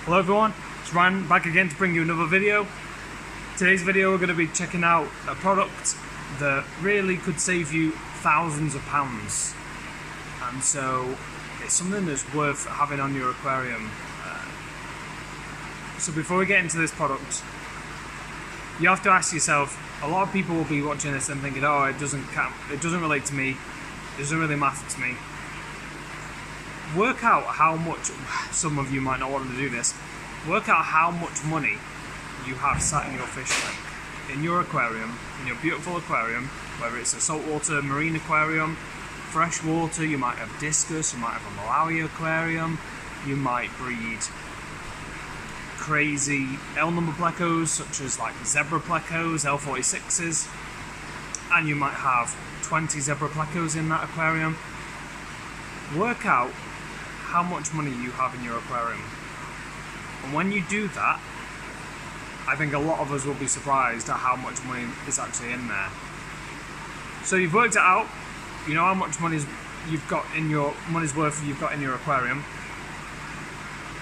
Hello everyone, it's Ryan back again to bring you another video. Today's video we're going to be checking out a product that really could save you thousands of pounds, and so it's something that's worth having on your aquarium. So before we get into this product, you have to ask yourself, a lot of people will be watching this and thinking, oh, it doesn't relate to me, it doesn't really matter to me. Work out how much, some of you might not want to do this, work out how much money you have sat in your fish tank, in your aquarium, in your beautiful aquarium, whether it's a saltwater marine aquarium, freshwater, you might have discus, you might have a Malawi aquarium, you might breed crazy L-number plecos such as like zebra plecos, L46s, and you might have 20 zebra plecos in that aquarium. Work out how much money you have in your aquarium, and when you do that, I think a lot of us will be surprised at how much money is actually in there. So you've worked it out, you know how much money's you've got in your money's worth you've got in your aquarium.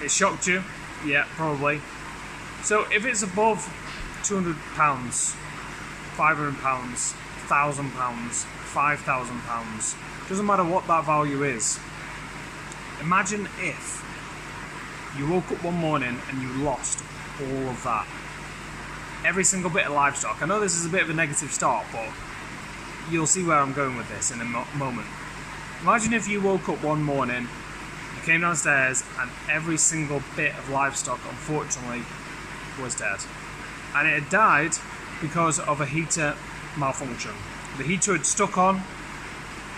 It shocked you? Yeah, probably. So if it's above £200, £500, £1,000, £5,000, doesn't matter what that value is. Imagine if you woke up one morning and you lost all of that. Every single bit of livestock. I know this is a bit of a negative start, but you'll see where I'm going with this in a moment. Imagine if you woke up one morning, you came downstairs, and every single bit of livestock, unfortunately, was dead. And it had died because of a heater malfunction. The heater had stuck on,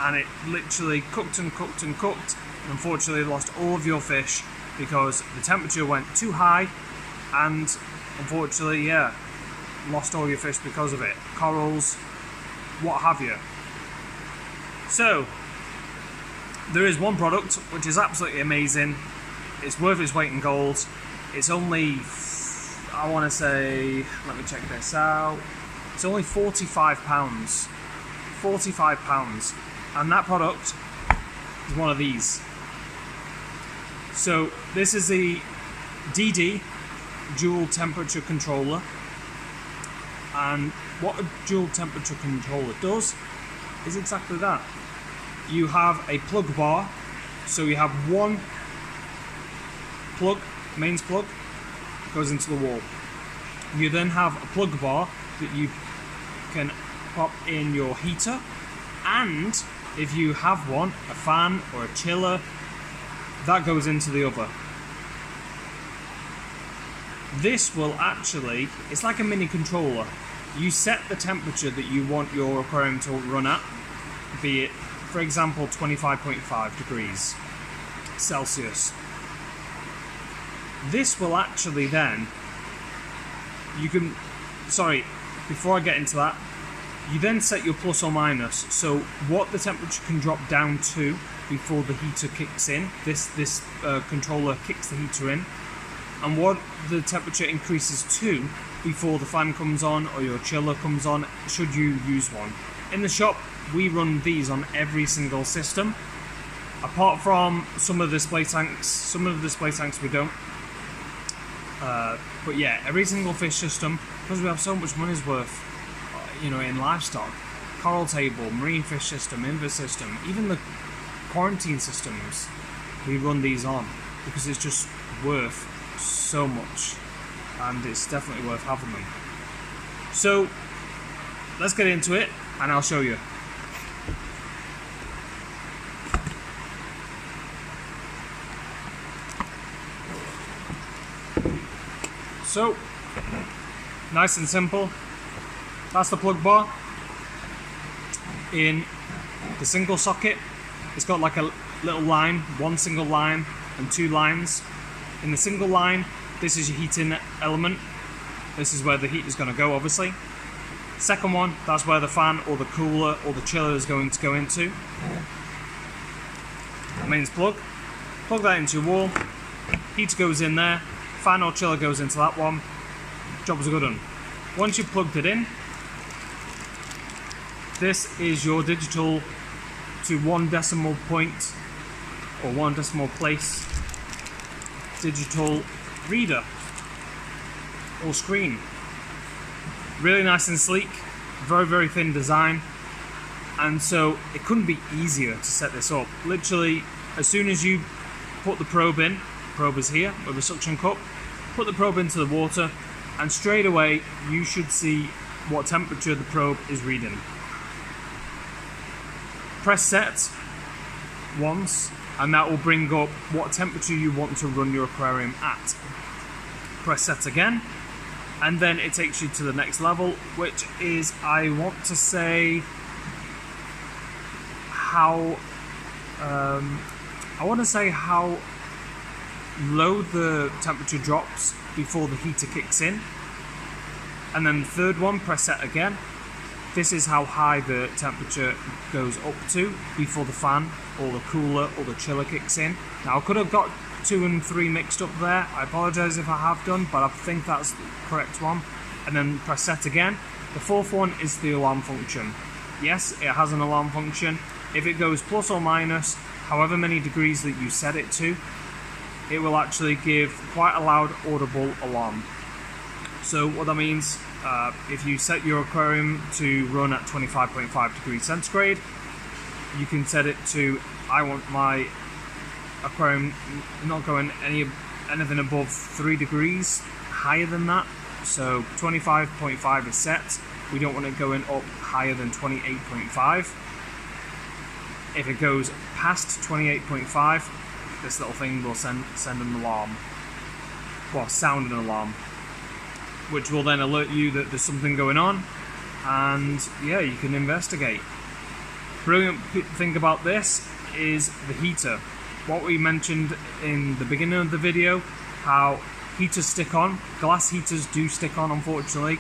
and it literally cooked and cooked and cooked. Unfortunately, lost all of your fish because the temperature went too high, and unfortunately, yeah, lost all your fish because of it. Corals, what have you. So, there is one product which is absolutely amazing. It's worth its weight in gold. It's only, I want to say, let me check this out. It's only £45. £45. And that product is one of these. So this is the DD dual temperature controller, and what a dual temperature controller does is exactly that. You have a plug bar, so you have one plug, mains plug, goes into the wall. You then have a plug bar that you can pop in your heater, and if you have one, a fan or a chiller, that goes into the other. This will actually, it's like a mini controller. You set the temperature that you want your aquarium to run at, be it, for example, 25.5 degrees Celsius. This will actually then, before I get into that, you then set your plus or minus, so what the temperature can drop down to before the heater kicks in. This controller kicks the heater in, and what the temperature increases to before the fan comes on or your chiller comes on, should you use one. In the shop, we run these on every single system, apart from some of the display tanks. Some of the display tanks we don't. But yeah, every single fish system, because we have so much money's worth, in livestock, coral table, marine fish system, inverse system, even the quarantine systems, we run these on because it's just worth so much, and it's definitely worth having them. So let's get into it and I'll show you. So, nice and simple. That's the plug bar. In the single socket, it's got like a little line, one single line and two lines. In the single line, this is your heating element. This is where the heat is going to go, obviously. Second one, that's where the fan or the cooler or the chiller is going to go into. Mains plug. Plug that into your wall. Heater goes in there. Fan or chiller goes into that one. Job's a good one. Once you've plugged it in, this is your digital to 1 decimal point or 1 decimal place digital reader or screen. Really nice and sleek, very, very thin design, and so it couldn't be easier to set this up. Literally, as soon as you put the probe in, the probe is here with a suction cup, put the probe into the water, and straight away you should see what temperature the probe is reading. Press set once, and that will bring up what temperature you want to run your aquarium at. Press set again, and then it takes you to the next level, which is, I want to say, how low the temperature drops before the heater kicks in. And then the third one, press set again. This is how high the temperature goes up to before the fan or the cooler or the chiller kicks in. Now, I could have got 2 and 3 mixed up there. I apologise if I have done, but I think that's the correct one. And then press set again. The fourth one is the alarm function. Yes, it has an alarm function. If it goes plus or minus, however many degrees that you set it to, it will actually give quite a loud audible alarm. So what that means, if you set your aquarium to run at 25.5 degrees centigrade, you can set it to, I want my aquarium not going anything above 3 degrees higher than that. So 25.5 is set. We don't want it going up higher than 28.5. If it goes past 28.5, this little thing will send an alarm, well, sound an alarm, which will then alert you that there's something going on, and yeah, you can investigate. Brilliant thing about this is the heater. What we mentioned in the beginning of the video, how heaters stick on. Glass heaters do stick on, unfortunately,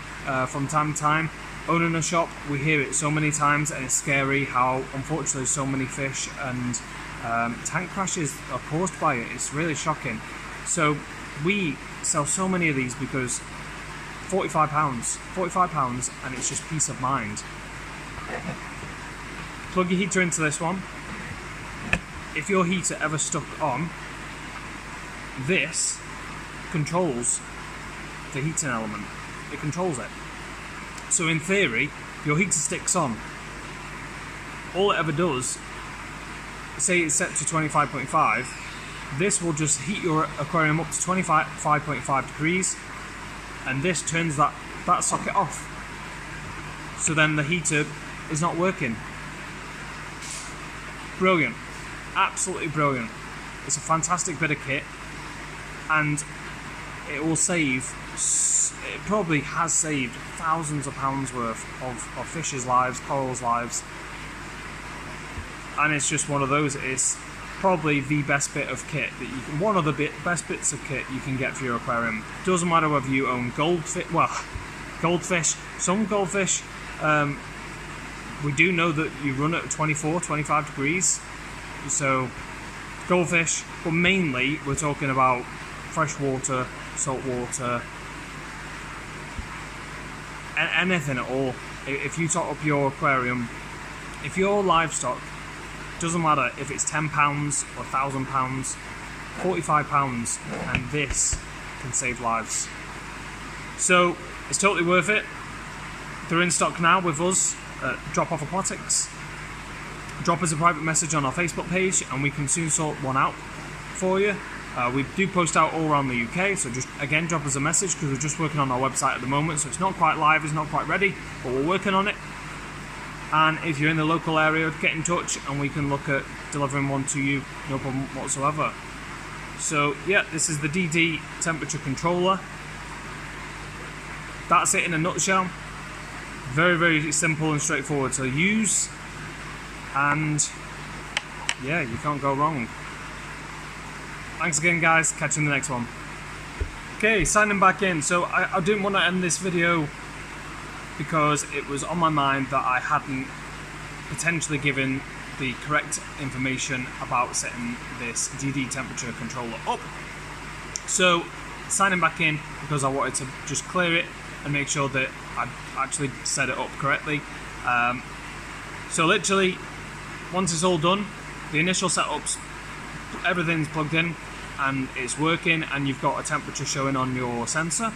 from time to time. Owning a shop, we hear it so many times, and it's scary how, unfortunately, so many fish and tank crashes are caused by it. It's really shocking. So we sell so many of these because £45, and it's just peace of mind. Plug your heater into this one. If your heater ever stuck on, this controls the heating element. It controls it. So in theory, your heater sticks on. All it ever does, say it's set to 25.5, this will just heat your aquarium up to 25.5 degrees, and this turns that socket off. So then the heater is not working. Brilliant. Absolutely brilliant. It's a fantastic bit of kit, and it will save, it probably has saved thousands of pounds worth of fish's lives, coral's lives, and it's just one of those. It's probably the best bit of kit that you can, one of the best bits of kit you can get for your aquarium. Doesn't matter whether you own goldfish, some goldfish, we do know that you run at 24, 25 degrees, so goldfish, but mainly we're talking about freshwater, saltwater, anything at all. If you top up your aquarium, if your livestock, doesn't matter if it's £10 or £1,000, £45, and this can save lives. So it's totally worth it. They're in stock now with us at Drop Off Aquatics. Drop us a private message on our Facebook page and we can soon sort one out for you. We do post out all around the UK, so just again drop us a message, because we're just working on our website at the moment, so it's not quite live, it's not quite ready, but we're working on it. And if you're in the local area, get in touch and we can look at delivering one to you, no problem whatsoever. So yeah, this is the DD temperature controller. That's it in a nutshell. Very, very simple and straightforward to use, and yeah, you can't go wrong. Thanks again, guys. Catch you in the next one. Okay, signing back in. So I didn't want to end this video because it was on my mind that I hadn't potentially given the correct information about setting this DD temperature controller up. So signing back in because I wanted to just clear it and make sure that I actually set it up correctly. So literally, once it's all done, the initial setups, everything's plugged in, and it's working and you've got a temperature showing on your sensor,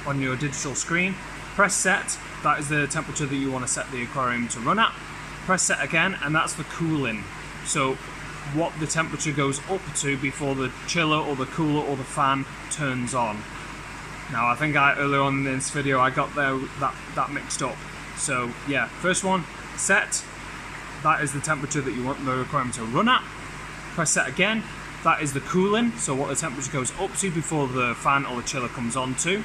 on your digital screen, press set. That is the temperature that you want to set the aquarium to run at. Press set again, and that's the cooling. So what the temperature goes up to before the chiller or the cooler or the fan turns on. Now I think earlier on in this video I got that mixed up. So yeah, first one, set. That is the temperature that you want the aquarium to run at. Press set again. That is the cooling, so what the temperature goes up to before the fan or the chiller comes on to.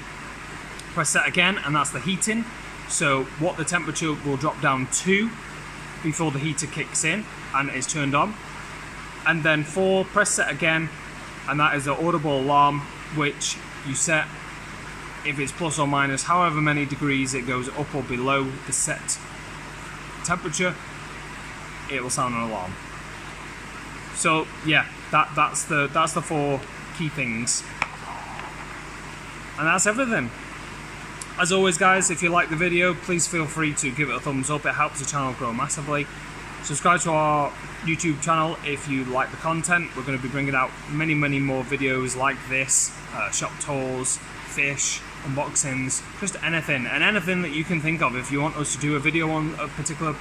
Press set again, and that's the heating. So what the temperature will drop down to before the heater kicks in and is turned on. And then 4, press set again, and that is the audible alarm, which you set if it's plus or minus however many degrees it goes up or below the set temperature, it will sound an alarm. So yeah, that's the 4 key things, and that's everything. As always guys, if you like the video, please feel free to give it a thumbs up. It helps the channel grow massively. Subscribe to our YouTube channel if you like the content. We're going to be bringing out many more videos like this, shop tours, fish, unboxings, just anything, and anything that you can think of. If you want us to do a video on a particular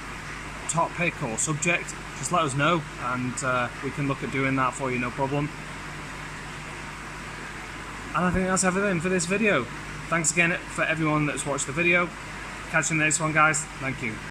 topic or subject, just let us know, and we can look at doing that for you, no problem. And I think that's everything for this video. Thanks again for everyone that's watched the video. Catch you in the next one, guys. Thank you.